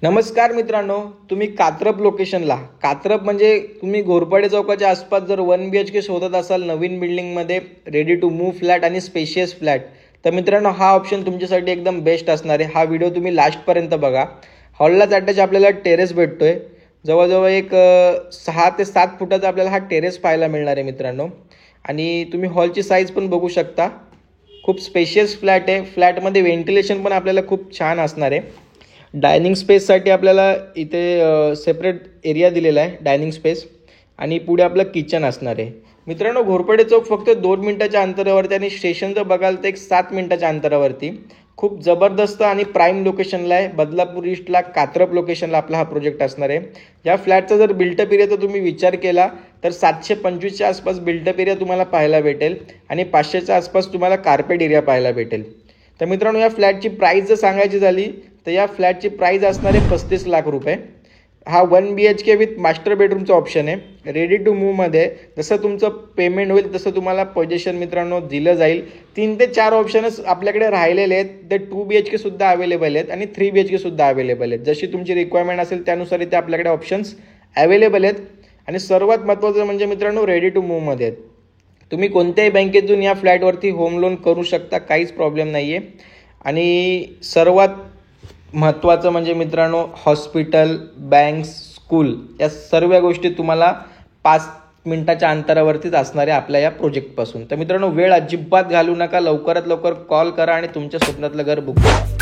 नमस्कार मित्रांनो, तुम्ही कात्रप लोकेशनला म्हणजे तुम्ही घोरपडे चौकाच्या आसपास जर 1 BHK शोधत असाल नवीन बिल्डिंगमध्ये रेडी टू मूव्ह फ्लॅट आणि स्पेशियस फ्लॅट, तर मित्रांनो हा ऑप्शन तुमच्यासाठी एकदम बेस्ट असणार आहे. हा व्हिडिओ तुम्ही लास्टपर्यंत बघा. हॉललाच अटॅच आपल्याला टेरेस भेटतोय. जवळजवळ एक 6 ते 7 फुटाचा आपल्याला हा टेरेस पाहायला मिळणार आहे मित्रांनो. आणि तुम्ही हॉलची साईज पण बघू शकता. खूप स्पेशियस फ्लॅट आहे. फ्लॅटमध्ये व्हेंटिलेशन पण आपल्याला खूप छान असणार आहे. डायनिंग स्पेससाठी आपल्याला इथे सेपरेट एरिया दिलेला आहे डायनिंग स्पेस, आणि पुढे आपलं किचन असणार आहे. मित्रांनो, घोरपडे चौक फक्त 2 मिनिटाच्या अंतरावरती आणि स्टेशन जर बघाल तर एक 7 मिनिटाच्या अंतरावरती खूप जबरदस्त आणि प्राईम लोकेशनला आहे. बदलापूर ईस्टला कात्रप लोकेशनला आपला हा प्रोजेक्ट असणार आहे. या फ्लॅटचा जर बिल्टअप एरियाचा तुम्ही विचार केला तर 725च्या आसपास बिल्टअप एरिया तुम्हाला पाहायला भेटेल आणि 500च्या आसपास तुम्हाला कार्पेट एरिया पाहायला भेटेल. तर मित्रांनो, या फ्लॅटची प्राईस जर सांगायची झाली तर या फ्लॅटची प्राईस असणार आहे 35 लाख रुपये. हा 1 BHK विथ मास्टर बेडरूमचा ऑप्शन आहे. रेडी टू मूव्हमध्ये जसं तुमचं पेमेंट होईल तसं तुम्हाला पोझिशन मित्रांनो दिलं जाईल. 3 ते 4 ऑप्शनच आपल्याकडे राहिलेले आहेत. ते 2 BHK सुद्धा अवेलेबल आहेत आणि 3 BHK सुद्धा अवेलेबल आहेत. जशी तुमची रिक्वायरमेंट असेल त्यानुसार इथे आपल्याकडे ऑप्शन्स अवेलेबल आहेत. आणि सर्वात महत्त्वाचं म्हणजे मित्रांनो, रेडी टू मूव्हमध्ये आहेत. तुम्ही कोणत्याही बँकेतून या फ्लॅटवरती होम लोन करू शकता, काहीच प्रॉब्लेम नाही आहे. आणि सर्वात महत्त्वाचं म्हणजे मित्रांनो, हॉस्पिटल, बँक्स, स्कूल या सर्व गोष्टी तुम्हाला 5 मिनिटाच्या अंतरावरतीच असणार आहे आपल्या या प्रोजेक्टपासून. तर मित्रांनो, वेळ अजिबात घालू नका. लवकरात लवकर कॉल करा आणि तुमच्या स्वप्नातलं घर बुक करा.